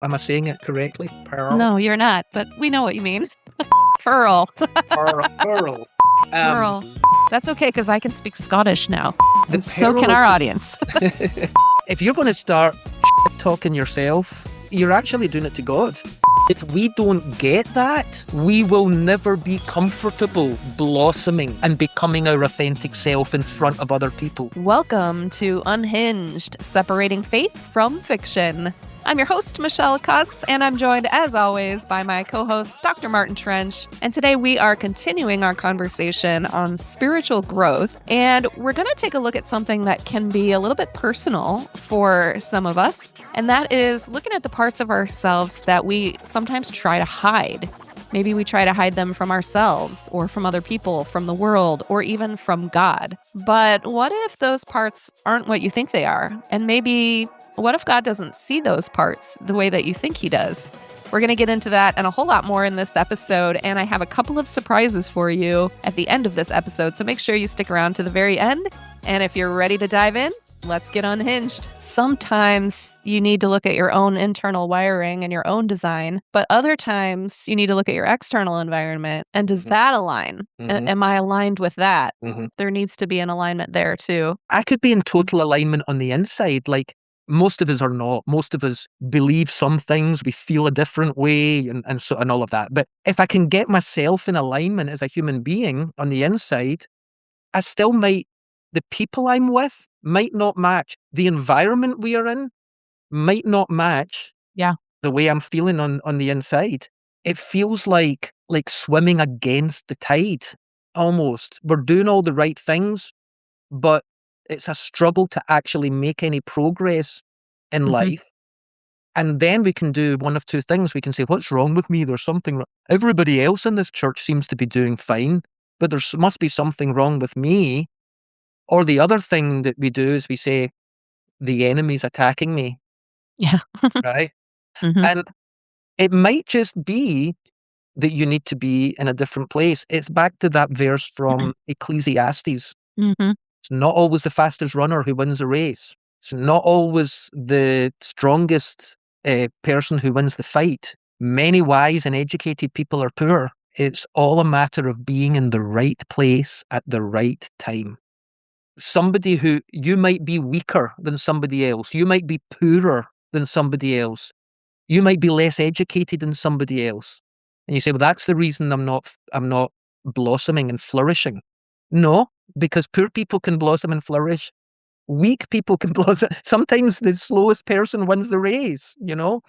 Am I saying it correctly? Pearl? No, you're not, but we know what you mean. Pearl. Pearl. Pearl. That's okay, because I can speak Scottish now. The And so can peril our of- audience. If you're going to start talking yourself, you're actually doing it to God. If we don't get that, we will never be comfortable blossoming and becoming our authentic self in front of other people. Welcome to Unhinged, separating faith from fiction. I'm your host, Michele Kus, and I'm joined, as always, by my co-host, Dr. Martin Trench. And today we are continuing our conversation on spiritual growth, and we're going to take a look at something that can be a little bit personal for some of us, and that is looking at the parts of ourselves that we sometimes try to hide. Maybe we try to hide them from ourselves or from other people, from the world, or even from God. But what if those parts aren't what you think they are? And maybe what if God doesn't see those parts the way that you think he does? We're going to get into that and a whole lot more in this episode, and I have a couple of surprises for you at the end of this episode, so make sure you stick around to the very end. And if you're ready to dive in, let's get unhinged. Sometimes you need to look at your own internal wiring and your own design, but other times you need to look at your external environment. And does that align? Am I aligned with that? There needs to be an alignment there too. I could be in total alignment on the inside, like most of us are not. Most of us believe some things, we feel a different way and all of that. But if I can get myself in alignment as a human being on the inside, I still the people I'm with might not match. The environment we are in might not match the way I'm feeling on the inside. It feels like swimming against the tide, almost. We're doing all the right things, but it's a struggle to actually make any progress in life. And then we can do one of two things. We can say, what's wrong with me? There's something wrong. Everybody else in this church seems to be doing fine, but there must be something wrong with me. Or the other thing that we do is we say, the enemy's attacking me. Yeah. Right? And it might just be that you need to be in a different place. It's back to that verse from Ecclesiastes. It's not always the fastest runner who wins a race. It's not always the strongest person who wins the fight. Many wise and educated people are poor. It's all a matter of being in the right place at the right time. Somebody who you might be weaker than somebody else. You might be poorer than somebody else. You might be less educated than somebody else. And you say, well, that's the reason I'm not blossoming and flourishing. No, because poor people can blossom and flourish. Weak people can blossom. Sometimes the slowest person wins the race, you know?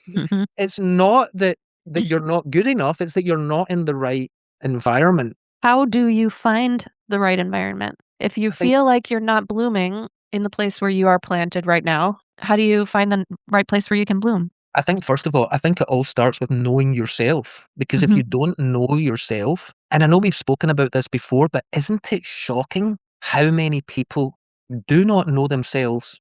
It's not that you're not good enough. It's that you're not in the right environment. How do you find the right environment? If you feel like you're not blooming in the place where you are planted right now, how do you find the right place where you can bloom? I think, first of all, it all starts with knowing yourself. Because if you don't know yourself, and I know we've spoken about this before, but isn't it shocking how many people do not know themselves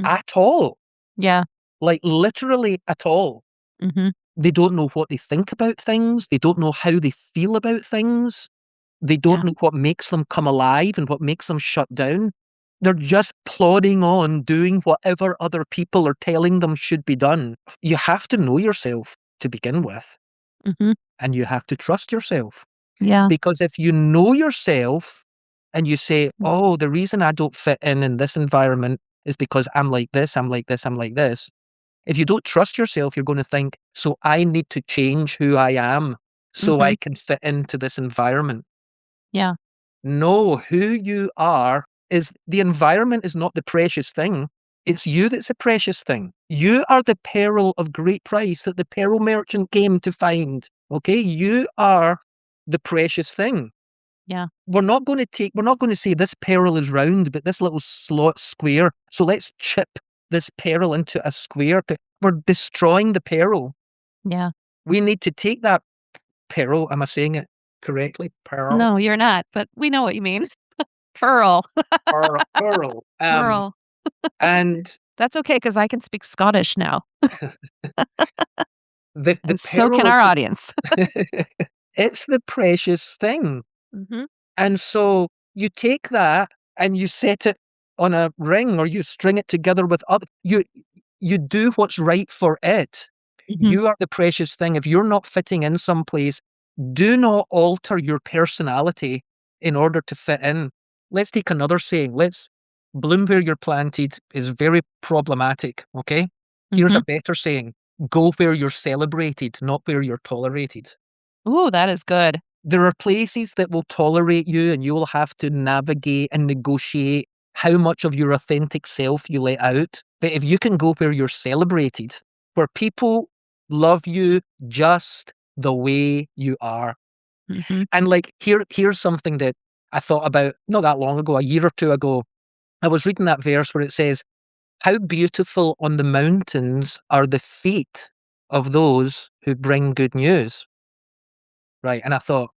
at all? Yeah. Like literally at all. They don't know what they think about things. They don't know how they feel about things. They don't know what makes them come alive and what makes them shut down. They're just plodding on doing whatever other people are telling them should be done. You have to know yourself to begin with. And you have to trust yourself. Yeah. Because if you know yourself and you say, oh, the reason I don't fit in this environment is because I'm like this, I'm like this, I'm like this. If you don't trust yourself, you're going to think, so I need to change who I am so I can fit into this environment. Yeah. No, who you are the environment is not the precious thing. It's you that's the precious thing. You are the pearl of great price that the pearl merchant came to find. Okay, you are the precious thing. Yeah. We're not going to say this pearl is round, but this little slot square. So let's chip this pearl into a square. We're destroying the pearl. Yeah. We need to take that pearl. Am I saying it correctly? Pearl. No, you're not, but we know what you mean. Pearl. Pearl. Pearl. And that's okay, because I can speak Scottish now. the so can our audience. It's the precious thing. And so you take that and you set it on a ring or you string it together with other. You do what's right for it. You are the precious thing. If you're not fitting in someplace, do not alter your personality in order to fit in. Let's take another saying. Let's bloom where you're planted is very problematic, okay? Here's a better saying. Go where you're celebrated, not where you're tolerated. Ooh, that is good. There are places that will tolerate you and you will have to navigate and negotiate how much of your authentic self you let out. But if you can go where you're celebrated, where people love you just the way you are. And like, here's something that I thought about not that long ago, a year or two ago. I was reading that verse where it says, how beautiful on the mountains are the feet of those who bring good news. Right. And I thought,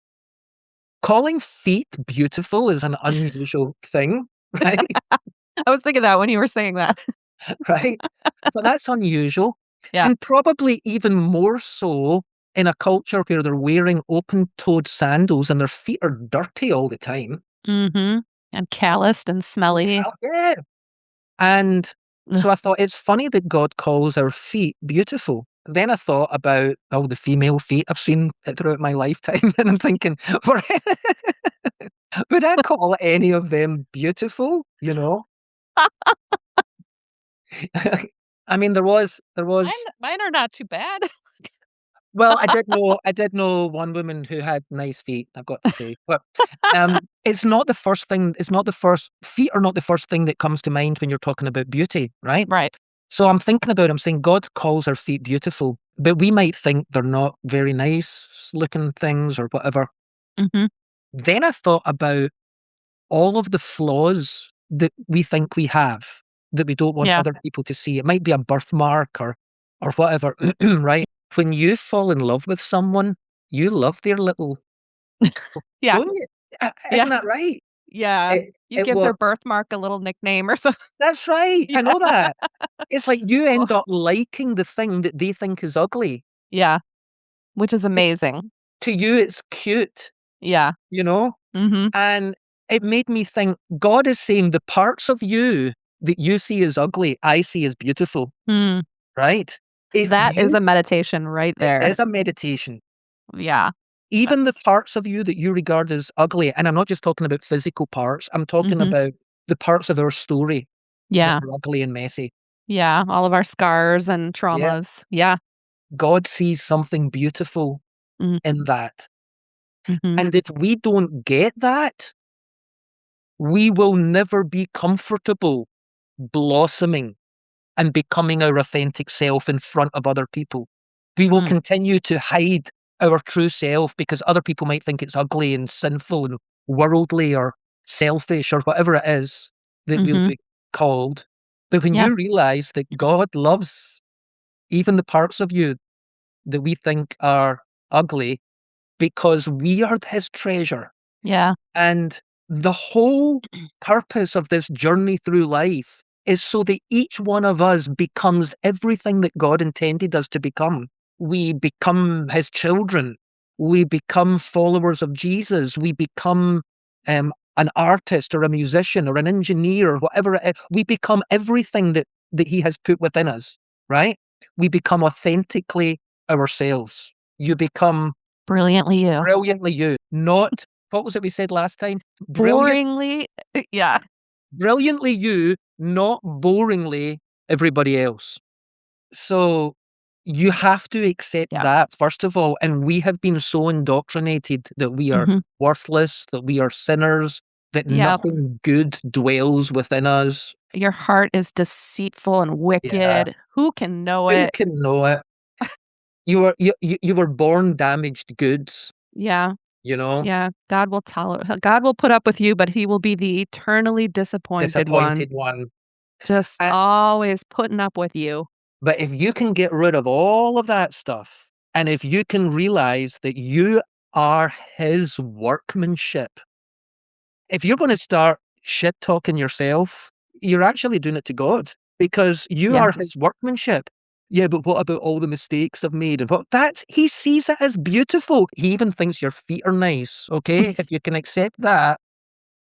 calling feet beautiful is an unusual thing, right? I was thinking that when you were saying that. Right? But that's unusual. Yeah. And probably even more so in a culture where they're wearing open-toed sandals and their feet are dirty all the time. And calloused and smelly. Yeah. And so Ugh. I thought it's funny that God calls our feet beautiful. Then I thought about all the female feet I've seen throughout my lifetime, and I'm thinking, would I call any of them beautiful? You know? I mean, there was Mine are not too bad. well, I did know one woman who had nice feet, I've got to say, but, it's not the first thing it's not the first feet are not the first thing that comes to mind when you're talking about beauty, right? Right. So I'm thinking about I'm saying God calls our feet beautiful, but we might think they're not very nice looking things or whatever. Then I thought about all of the flaws that we think we have, that we don't want Yeah. other people to see. It might be a birthmark or whatever, right? When you fall in love with someone, you love their little Yeah. don't you? Yeah. Isn't that right? Yeah. You It give their was birthmark a little nickname or something. that's right, Yeah. I know that. It's like you Oh, end up liking the thing that they think is ugly. yeah, which is To amazing. to you, it's cute, Yeah. you know? Mhm. And it made me think, God is saying the parts of you that you see as ugly, I see as beautiful, Mm. right? If That is you a meditation right It there. is a meditation. Yeah. Even the That's parts of you that you regard as ugly, and I'm not just talking about physical parts, I'm talking Mhm. about the parts of our story that Yeah. are ugly and messy. Yeah, all of our scars and Yeah. traumas. Yeah. God sees something beautiful Mm. in that. Mhm. And if we don't get that, we will never be comfortable blossoming and becoming our authentic self in front of other people. We will Mm. continue to hide our true self because other people might think it's ugly and sinful and worldly or selfish or whatever it is that we'll Mhm. be called. But when Yeah. you realize that God loves even the parts of you that we think are ugly because we are his treasure. Yeah. And the whole purpose of this journey through life is so that each one of us becomes everything that God intended us to become. We become his children. We become followers of Jesus. We become an artist or a musician or an engineer or whatever it is. We become everything that he has put within us, right? We become authentically ourselves. You become Brilliantly you. brilliantly you, not what was it we said last time? Boringly yeah. Brilliantly you, not boringly everybody else. So you have to accept Yeah. that, first of all. And we have been so indoctrinated that we are Mhm. worthless, that we are sinners, that Yep. nothing good dwells within us. Your heart is deceitful and Yeah. wicked. Who can know Who it? can know it? You were born damaged goods, Yeah. you know, Yeah. God will put up with you, but he will be the eternally disappointed one, disappointed one. just Uh, always putting up with you. But if you can get rid of all of that stuff, and if you can realize that you are his workmanship, if you're going to start shit talking yourself, you're actually doing it to God because you Yeah. are his workmanship. Yeah, but what about all the mistakes I've made? And what that's he sees it as beautiful. He even thinks your feet are nice. Okay. If you can accept that,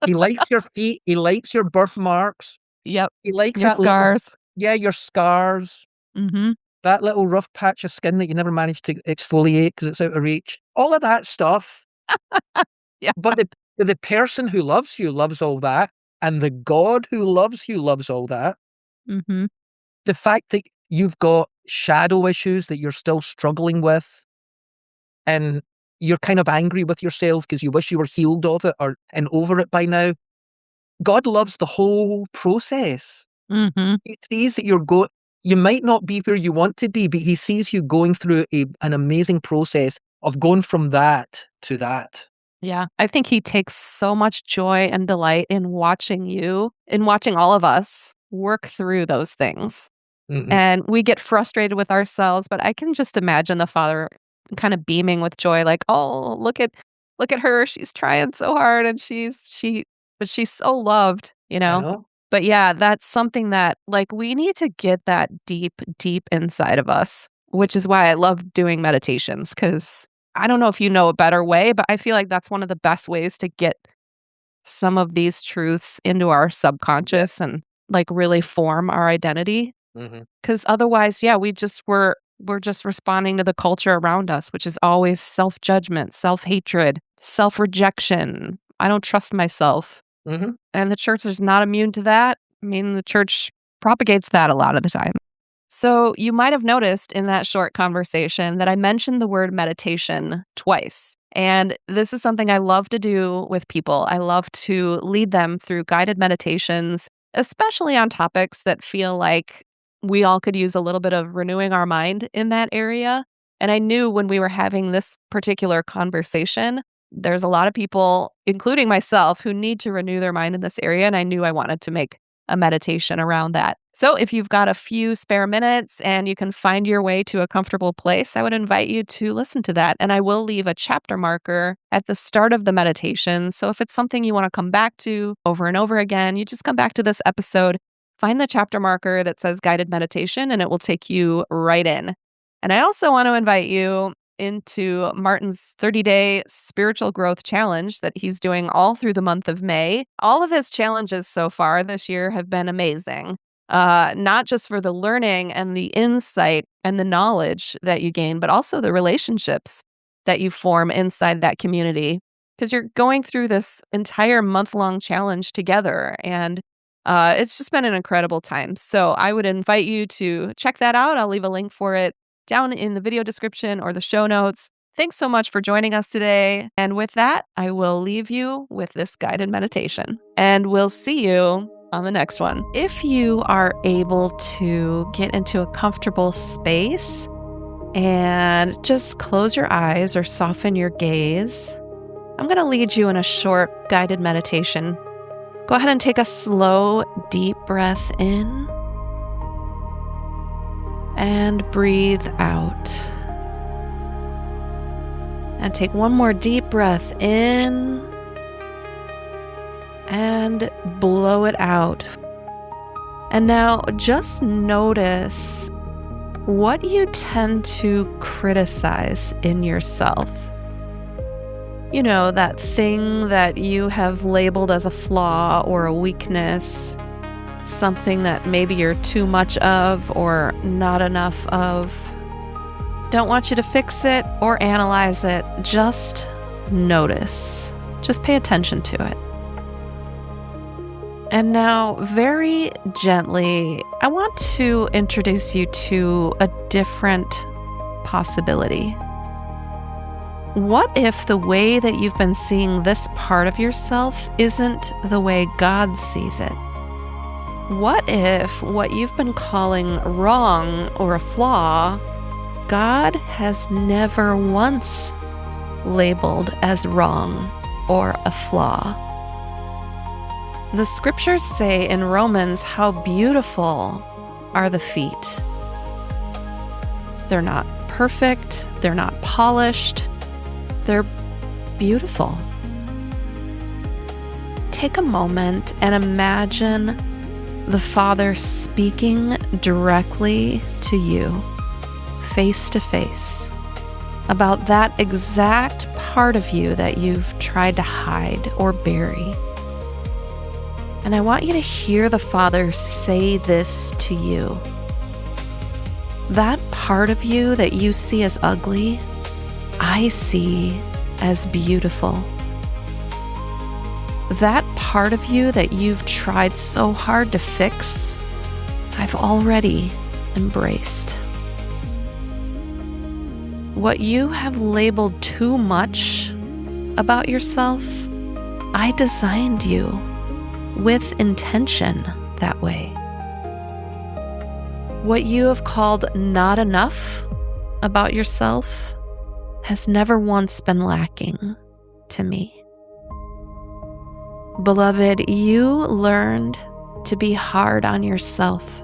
he likes your feet, he likes your birthmarks, Yep. he likes Your that little, scars. yeah, your scars. Mhm. that little rough patch of skin that you never managed to exfoliate because it's out of reach. All of that stuff. Yeah. But the person who loves you loves all that, and the God who loves you loves all that. Mm-hmm. The fact that you've got shadow issues that you're still struggling with, and you're kind of angry with yourself because you wish you were healed of it and over it by now. God loves the whole process. Mm-hmm. He sees that you might not be where you want to be, but he sees you going through an amazing process of going from that to that. Yeah. I think he takes so much joy and delight in watching all of us work through those things. Mm-hmm. And we get frustrated with ourselves, but I can just imagine the Father kind of beaming with joy, like, "Oh, look at her. She's trying so hard and but she's so loved, you I know?" know. But yeah, that's something that like we need to get that deep, deep inside of us, which is why I love doing meditations, because I don't know if you know a better way, but I feel like that's one of the best ways to get some of these truths into our subconscious and like really form our identity. Mm-hmm. Because otherwise, yeah, we're just responding to the culture around us, which is always self-judgment, self-hatred, self-rejection. I don't trust myself. Mm-hmm. And the church is not immune to that. I mean, the church propagates that a lot of the time. So you might have noticed in that short conversation that I mentioned the word meditation twice. And this is something I love to do with people. I love to lead them through guided meditations, especially on topics that feel like we all could use a little bit of renewing our mind in that area. And I knew when we were having this particular conversation, there's a lot of people, including myself, who need to renew their mind in this area. And I knew I wanted to make a meditation around that. So if you've got a few spare minutes and you can find your way to a comfortable place, I would invite you to listen to that. And I will leave a chapter marker at the start of the meditation. So if it's something you want to come back to over and over again, you just come back to this episode, find the chapter marker that says guided meditation, and it will take you right in. And I also want to invite you into Martin's 30-day spiritual growth challenge that he's doing all through the month of May. All of his challenges so far this year have been amazing, not just for the learning and the insight and the knowledge that you gain, but also the relationships that you form inside that community, because you're going through this entire month-long challenge together. And it's just been an incredible time. So I would invite you to check that out. I'll leave a link for it down in the video description or the show notes. Thanks so much for joining us today. And with that, I will leave you with this guided meditation. And we'll see you on the next one. If you are able to get into a comfortable space and just close your eyes or soften your gaze, I'm going to lead you in a short guided meditation. Go ahead and take a slow, deep breath in. And breathe out. And take one more deep breath in and blow it out. And now just notice what you tend to criticize in yourself. You know, that thing that you have labeled as a flaw or a weakness. Something that maybe you're too much of or not enough of. Don't want you to fix it or analyze it. Just notice. Just pay attention to it. And now, very gently, I want to introduce you to a different possibility. What if the way that you've been seeing this part of yourself isn't the way God sees it? What if what you've been calling wrong or a flaw, God has never once labeled as wrong or a flaw? The scriptures say in Romans how beautiful are the feet. They're not perfect, they're not polished, they're beautiful. Take a moment and imagine the Father speaking directly to you, face to face, about that exact part of you that you've tried to hide or bury. And I want you to hear the Father say this to you. That part of you that you see as ugly, I see as beautiful. That part of you that you've tried so hard to fix, I've already embraced. What you have labeled too much about yourself, I designed you with intention that way. What you have called not enough about yourself has never once been lacking to me. Beloved, you learned to be hard on yourself.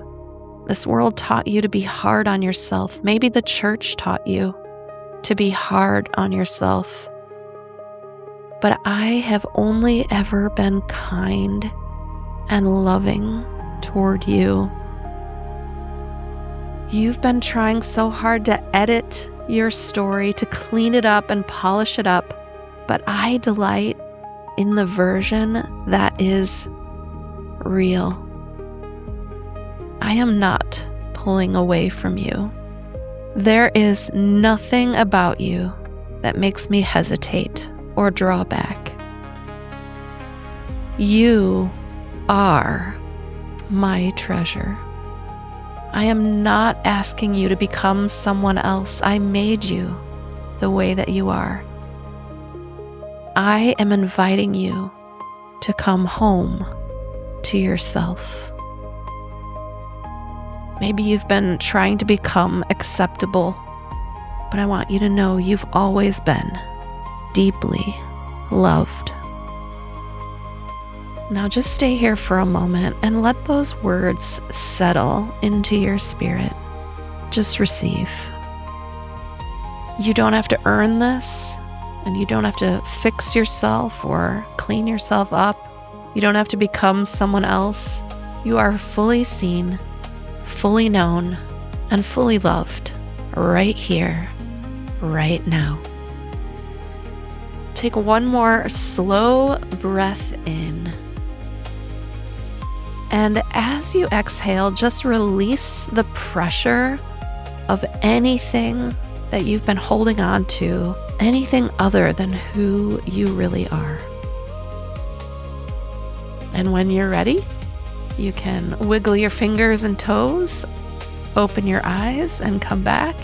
This world taught you to be hard on yourself. Maybe the church taught you to be hard on yourself. But I have only ever been kind and loving toward you. You've been trying so hard to edit your story, to clean it up and polish it up, but I delight in the version that is real. I am not pulling away from you. There is nothing about you that makes me hesitate or draw back. You are my treasure. I am not asking you to become someone else. I made you the way that you are. I am inviting you to come home to yourself. Maybe you've been trying to become acceptable, but I want you to know you've always been deeply loved. Now just stay here for a moment and let those words settle into your spirit. Just receive. You don't have to earn this, and you don't have to fix yourself or clean yourself up. You don't have to become someone else. You are fully seen, fully known, and fully loved right here, right now. Take one more slow breath in. And as you exhale, just release the pressure of anything that you've been holding on to, anything other than who you really are. And when you're ready, you can wiggle your fingers and toes, open your eyes, and come back.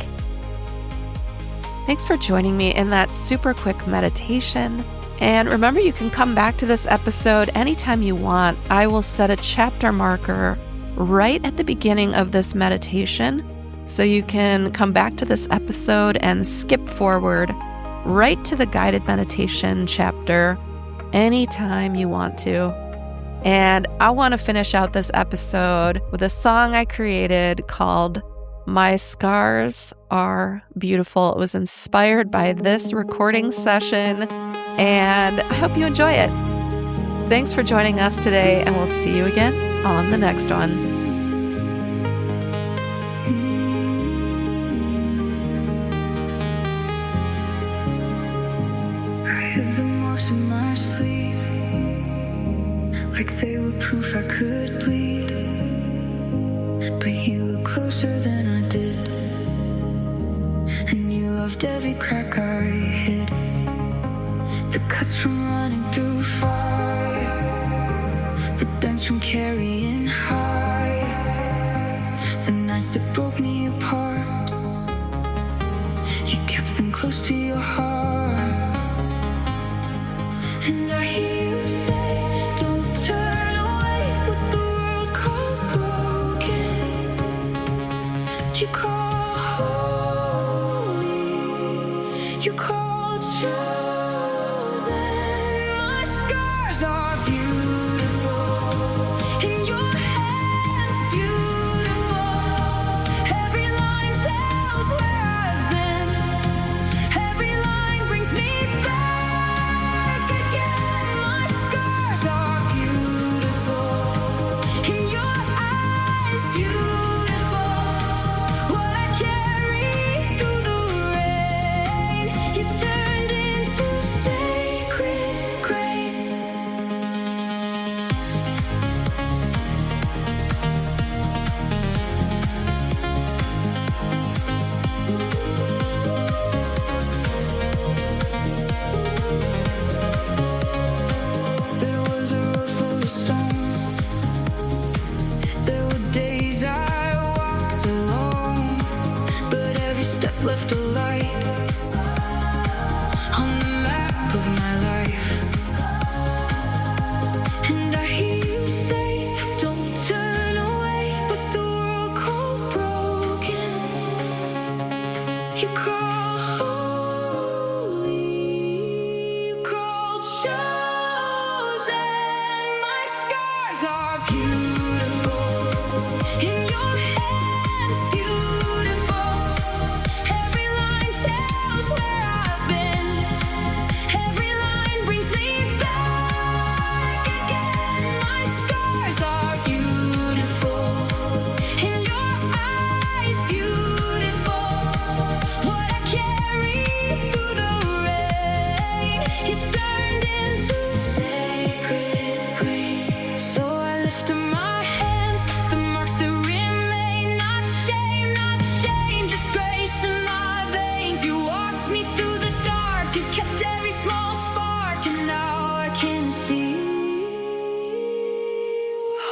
Thanks for joining me in that super quick meditation. And remember, you can come back to this episode anytime you want. I will set a chapter marker right at the beginning of this meditation, so you can come back to this episode and skip forward right to the guided meditation chapter anytime you want to. And I want to finish out this episode with a song I created called My Scars Are Beautiful. It was inspired by this recording session, and I hope you enjoy it. Thanks for joining us today, and we'll see you again on the next one. I hid the marks in my sleeve, like they were proof I could bleed. But you look closer than I did, and you loved every crack I hid. The cuts from running through fire, the bends from carrying high, the nights that broke me apart, you kept them close to your heart. And I hear you say, don't turn away, with the world called broken, you call holy, you call chosen. My scars are beautiful, in your hands beautiful. Every line tells where I've been, every line brings me back again. My scars are beautiful, in your eyes beautiful. What I carry through the rain, you left a light on the map of my life. And I hear you say, don't turn away, but the world called broken. You call holy, you call chosen. My scars are beautiful in your hands, beautiful. Every line tells where I've been. Every line brings me back again. My scars are beautiful in your eyes, beautiful. What I carry through the rain, it turned into sacred grace. So I lift up my hands, the marks that remain. Not shame, just grace in my veins. You walked me through the dark, you kept every small spark, and now I can see you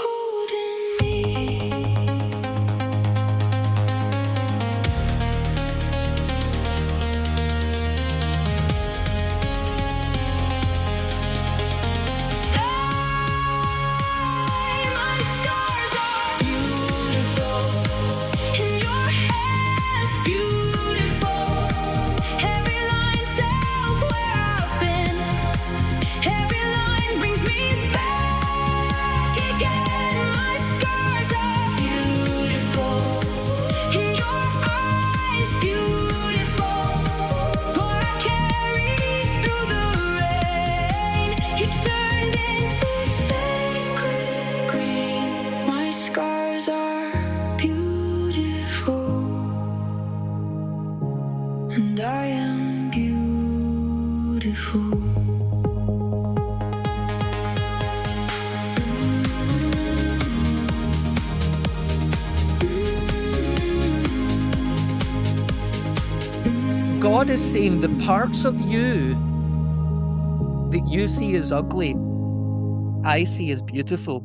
holding me. My scars are beautiful in your hands, beautiful. Every line tells where I've been. Every line brings me back again. My scars are beautiful in your eyes, beautiful. What I carry through the rain, it turned into sacred green. My scars are beautiful, and I am beautiful. God is saying the parts of you that you see as ugly, I see as beautiful.